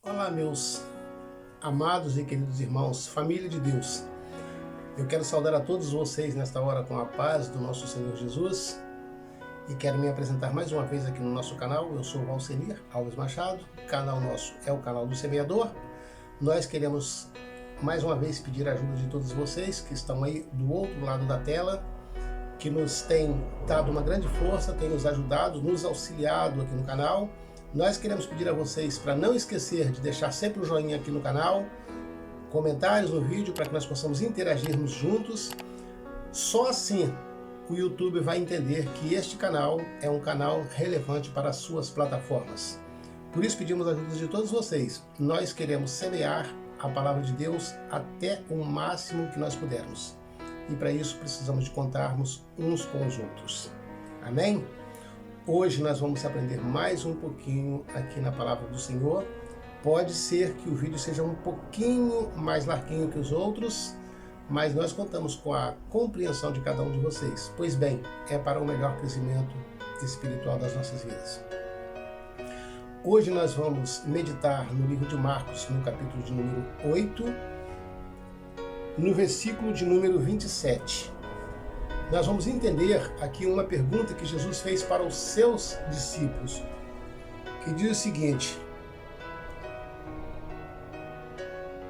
Olá, meus amados e queridos irmãos, família de Deus. Eu quero saudar a todos vocês nesta hora com a paz do nosso Senhor Jesus e quero me apresentar mais uma vez aqui no nosso canal. Eu sou Valcenir Alves Machado, o canal nosso é o canal do Semeador. Nós queremos mais uma vez pedir a ajuda de todos vocês que estão aí do outro lado da tela, que nos têm dado uma grande força, têm nos ajudado, nos auxiliado aqui no canal. Nós queremos pedir a vocês para não esquecer de deixar sempre o joinha aqui no canal, comentários no vídeo para que nós possamos interagirmos juntos. Só assim o YouTube vai entender que este canal é um canal relevante para as suas plataformas. Por isso pedimos a ajuda de todos vocês. Nós queremos semear a palavra de Deus até o máximo que nós pudermos. E para isso precisamos de contarmos uns com os outros. Amém? Hoje nós vamos aprender mais um pouquinho aqui na Palavra do Senhor. Pode ser que o vídeo seja um pouquinho mais larguinho que os outros, mas nós contamos com a compreensão de cada um de vocês. Pois bem, é para o melhor crescimento espiritual das nossas vidas. Hoje nós vamos meditar no livro de Marcos, no capítulo de número 8, no versículo de número 27. Nós vamos entender aqui uma pergunta que Jesus fez para os seus discípulos, que diz o seguinte: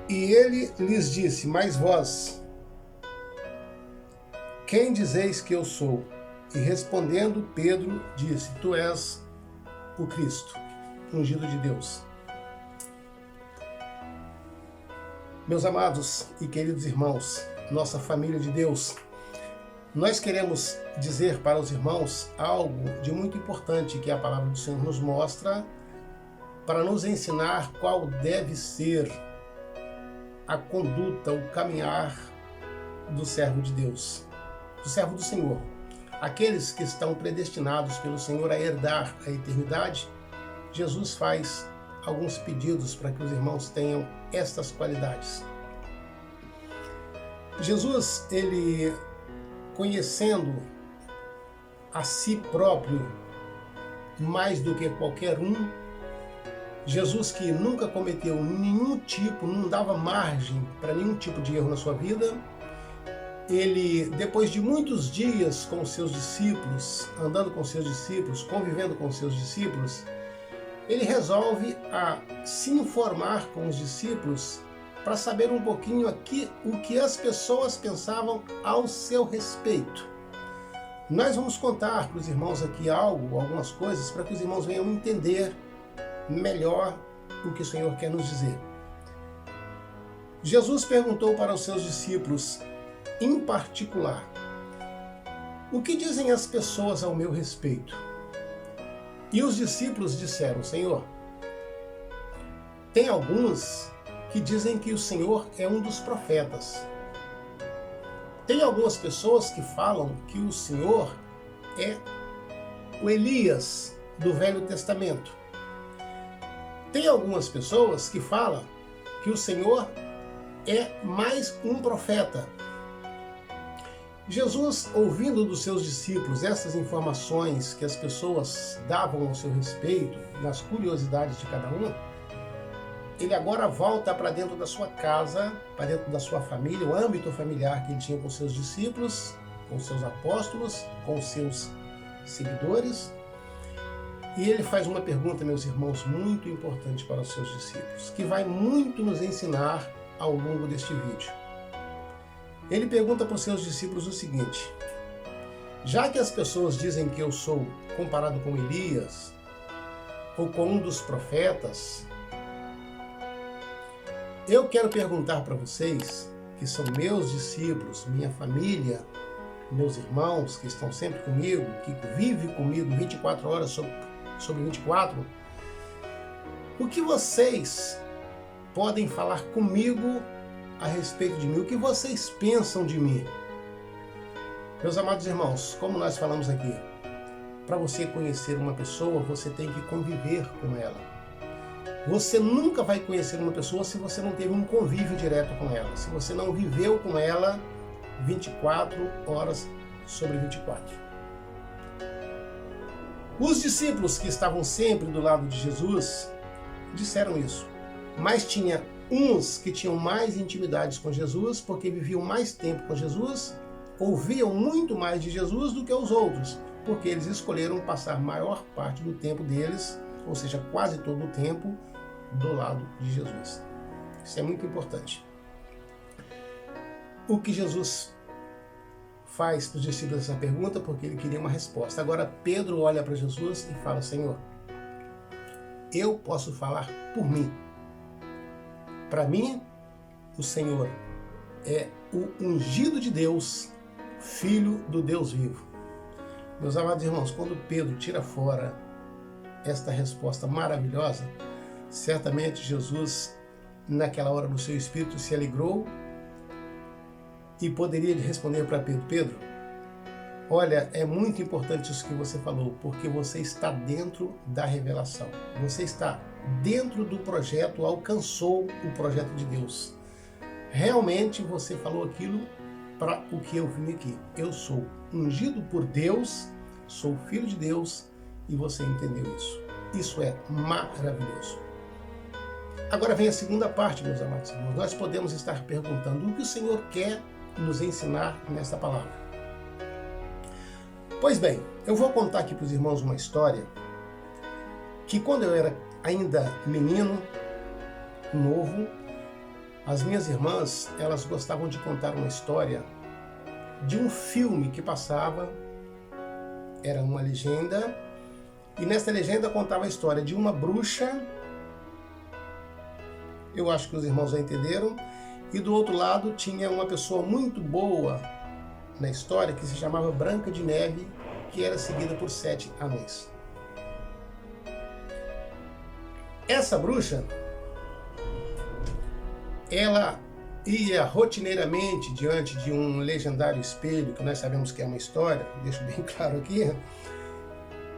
E ele lhes disse: Mas vós, quem dizeis que eu sou? E respondendo, Pedro disse: Tu és o Cristo, ungido de Deus. Meus amados e queridos irmãos, nossa família de Deus, nós queremos dizer para os irmãos algo de muito importante que a palavra do Senhor nos mostra para nos ensinar qual deve ser a conduta, o caminhar do servo de Deus, do servo do Senhor. Aqueles que estão predestinados pelo Senhor a herdar a eternidade, Jesus faz alguns pedidos para que os irmãos tenham estas qualidades. Jesus, ele conhecendo a si próprio mais do que qualquer um, Jesus que nunca cometeu nenhum tipo, não dava margem para nenhum tipo de erro na sua vida, ele, depois de muitos dias com os seus discípulos, andando com os seus discípulos, convivendo com os seus discípulos, ele resolve se informar com os discípulos para saber um pouquinho aqui o que as pessoas pensavam ao seu respeito. Nós vamos contar para os irmãos aqui algumas coisas, para que os irmãos venham entender melhor o que o Senhor quer nos dizer. Jesus perguntou para os seus discípulos, em particular: O que dizem as pessoas ao meu respeito? E os discípulos disseram: Senhor, tem alguns que dizem que o Senhor é um dos profetas. Tem algumas pessoas que falam que o Senhor é o Elias do Velho Testamento. Tem algumas pessoas que falam que o Senhor é mais um profeta. Jesus, ouvindo dos seus discípulos essas informações que as pessoas davam ao seu respeito, nas curiosidades de cada um, ele agora volta para dentro da sua casa, para dentro da sua família, o âmbito familiar que ele tinha com seus discípulos, com seus apóstolos, com seus seguidores. E ele faz uma pergunta, meus irmãos, muito importante para os seus discípulos, que vai muito nos ensinar ao longo deste vídeo. Ele pergunta para os seus discípulos o seguinte: já que as pessoas dizem que eu sou comparado com Elias, ou com um dos profetas, eu quero perguntar para vocês, que são meus discípulos, minha família, meus irmãos que estão sempre comigo, que vivem comigo 24 horas sobre 24, o que vocês podem falar comigo a respeito de mim? O que vocês pensam de mim? Meus amados irmãos, como nós falamos aqui, para você conhecer uma pessoa, você tem que conviver com ela. Você nunca vai conhecer uma pessoa se você não teve um convívio direto com ela, se você não viveu com ela 24 horas sobre 24. Os discípulos que estavam sempre do lado de Jesus disseram isso. Mas tinha uns que tinham mais intimidades com Jesus, porque viviam mais tempo com Jesus, ouviam muito mais de Jesus do que os outros, porque eles escolheram passar maior parte do tempo deles, ou seja, quase todo o tempo, do lado de Jesus. Isso é muito importante. O que Jesus faz para os discípulos essa pergunta? Porque ele queria uma resposta. Agora Pedro olha para Jesus e fala: Senhor, eu posso falar por mim. Para mim, o Senhor é o ungido de Deus, filho do Deus vivo. Meus amados irmãos, quando Pedro tira fora esta resposta maravilhosa, certamente Jesus, naquela hora no seu espírito, se alegrou e poderia responder para Pedro: Pedro, olha, é muito importante isso que você falou, porque você está dentro da revelação. Você está dentro do projeto, alcançou o projeto de Deus. Realmente você falou aquilo para o que eu vim aqui. Eu sou ungido por Deus, sou filho de Deus e você entendeu isso. Isso é maravilhoso. Agora vem a segunda parte, meus amados irmãos. Nós podemos estar perguntando o que o Senhor quer nos ensinar nesta palavra. Pois bem, eu vou contar aqui para os irmãos uma história que quando eu era ainda menino, novo, as minhas irmãs, elas gostavam de contar uma história de um filme que passava, era uma legenda, e nessa legenda contava a história de uma bruxa, eu acho que os irmãos já entenderam, e do outro lado tinha uma pessoa muito boa na história que se chamava Branca de Neve, que era seguida por 7 anões. Essa bruxa, ela ia rotineiramente diante de um legendário espelho, que nós sabemos que é uma história, deixo bem claro aqui,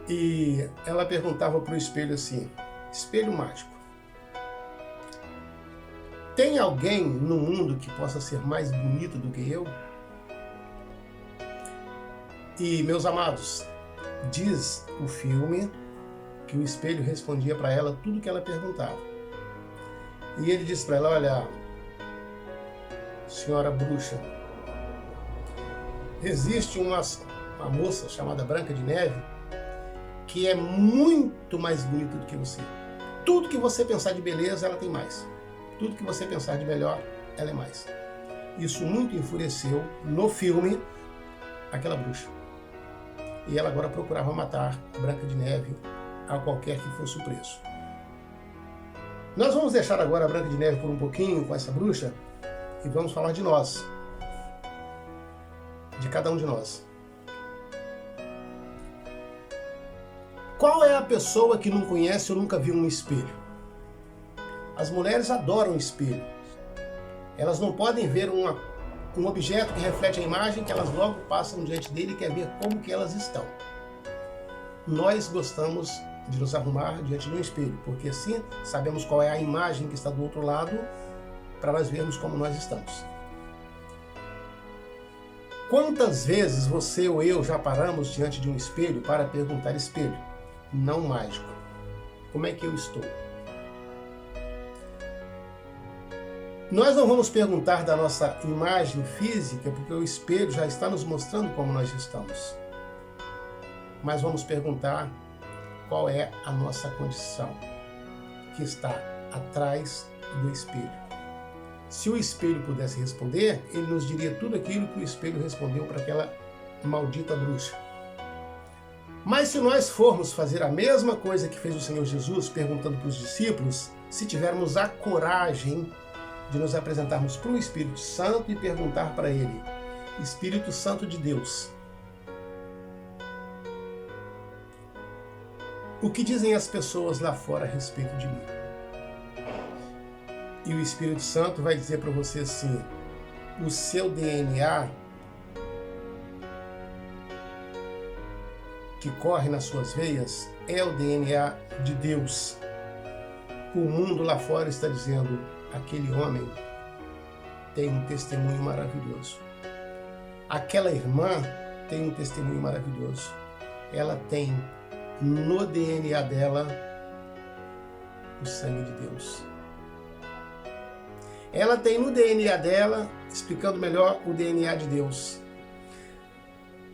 e ela perguntava para o espelho assim: espelho mágico, tem alguém no mundo que possa ser mais bonito do que eu? E, meus amados, diz o filme que o espelho respondia para ela tudo que ela perguntava. E ele disse para ela: olha, senhora bruxa, existe uma moça chamada Branca de Neve que é muito mais bonita do que você. Tudo que você pensar de beleza, ela tem mais. Tudo que você pensar de melhor, ela é mais. Isso muito enfureceu no filme aquela bruxa. E ela agora procurava matar Branca de Neve a qualquer que fosse o preço. Nós vamos deixar agora a Branca de Neve por um pouquinho com essa bruxa e vamos falar de nós, de cada um de nós. Qual é a pessoa que não conhece ou nunca viu um espelho? As mulheres adoram espelho. Elas não podem ver um objeto que reflete a imagem, que elas logo passam diante dele e querem ver como que elas estão. Nós gostamos de nos arrumar diante de um espelho, porque assim sabemos qual é a imagem que está do outro lado, para nós vermos como nós estamos. Quantas vezes você ou eu já paramos diante de um espelho para perguntar: espelho, não mágico, como é que eu estou? Nós não vamos perguntar da nossa imagem física, porque o espelho já está nos mostrando como nós estamos. Mas vamos perguntar qual é a nossa condição, que está atrás do espelho. Se o espelho pudesse responder, ele nos diria tudo aquilo que o espelho respondeu para aquela maldita bruxa. Mas se nós formos fazer a mesma coisa que fez o Senhor Jesus, perguntando para os discípulos, se tivermos a coragem de nos apresentarmos para o Espírito Santo e perguntar para ele: Espírito Santo de Deus, o que dizem as pessoas lá fora a respeito de mim? E o Espírito Santo vai dizer para você assim: o seu DNA que corre nas suas veias é o DNA de Deus. O mundo lá fora está dizendo: aquele homem tem um testemunho maravilhoso. Aquela irmã tem um testemunho maravilhoso. Ela tem no DNA dela o sangue de Deus. Ela tem no DNA dela, explicando melhor o DNA de Deus.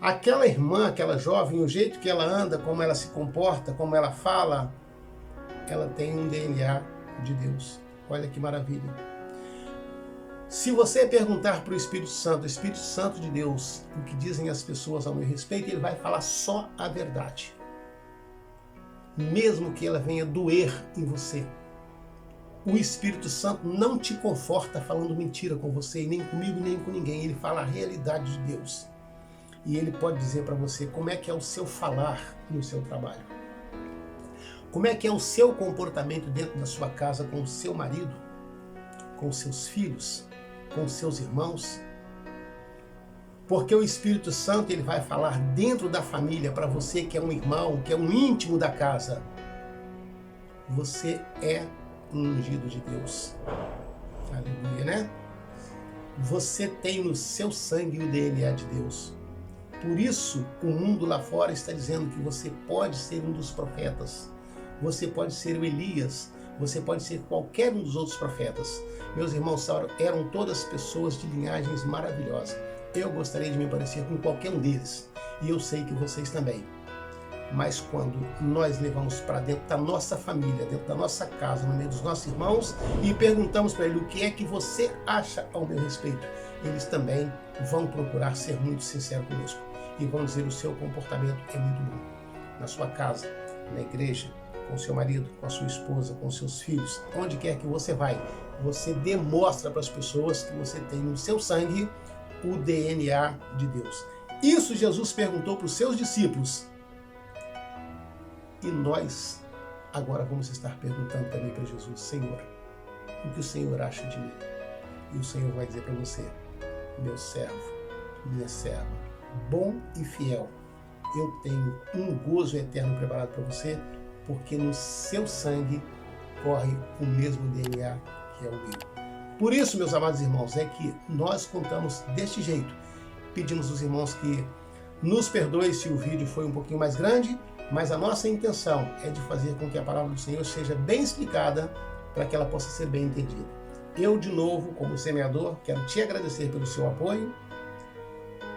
Aquela irmã, aquela jovem, o jeito que ela anda, como ela se comporta, como ela fala, ela tem um DNA de Deus. Olha que maravilha. Se você perguntar para o Espírito Santo de Deus, o que dizem as pessoas ao meu respeito, ele vai falar só a verdade. Mesmo que ela venha doer em você. O Espírito Santo não te conforta falando mentira com você, nem comigo, nem com ninguém. Ele fala a realidade de Deus. E ele pode dizer para você como é que é o seu falar no seu trabalho. Como é que é o seu comportamento dentro da sua casa com o seu marido, com os seus filhos, com os seus irmãos. Porque o Espírito Santo ele vai falar dentro da família para você que é um irmão, que é um íntimo da casa. Você é um ungido de Deus. Aleluia, né? Você tem no seu sangue o DNA de Deus. Por isso, o mundo lá fora está dizendo que você pode ser um dos profetas. Você pode ser o Elias. Você pode ser qualquer um dos outros profetas. Meus irmãos eram todas pessoas de linhagens maravilhosas. Eu gostaria de me parecer com qualquer um deles. E eu sei que vocês também. Mas quando nós levamos para dentro da nossa família, dentro da nossa casa, no meio dos nossos irmãos, e perguntamos para ele o que é que você acha ao meu respeito, eles também vão procurar ser muito sinceros conosco. E vão dizer o seu comportamento é muito bom. Na sua casa, na igreja, com o seu marido, com a sua esposa, com os seus filhos, onde quer que você vai, você demonstra para as pessoas que você tem no seu sangue o DNA de Deus. Isso Jesus perguntou para os seus discípulos. E nós agora vamos estar perguntando também para Jesus: Senhor, o que o Senhor acha de mim? E o Senhor vai dizer para você: meu servo, minha serva, bom e fiel, eu tenho um gozo eterno preparado para você, porque no seu sangue corre o mesmo DNA que é o meu. Por isso, meus amados irmãos, é que nós contamos deste jeito. Pedimos aos irmãos que nos perdoem se o vídeo foi um pouquinho mais grande, mas a nossa intenção é de fazer com que a palavra do Senhor seja bem explicada para que ela possa ser bem entendida. Eu, de novo, como semeador, quero te agradecer pelo seu apoio,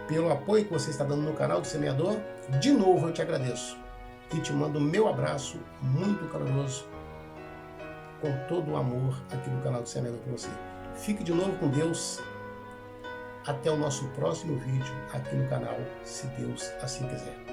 pelo apoio que você está dando no canal do Semeador. De novo, eu te agradeço e te mando o meu abraço muito caloroso, com todo o amor aqui no canal do Semeador para você. Fique de novo com Deus. Até o nosso próximo vídeo aqui no canal, se Deus assim quiser.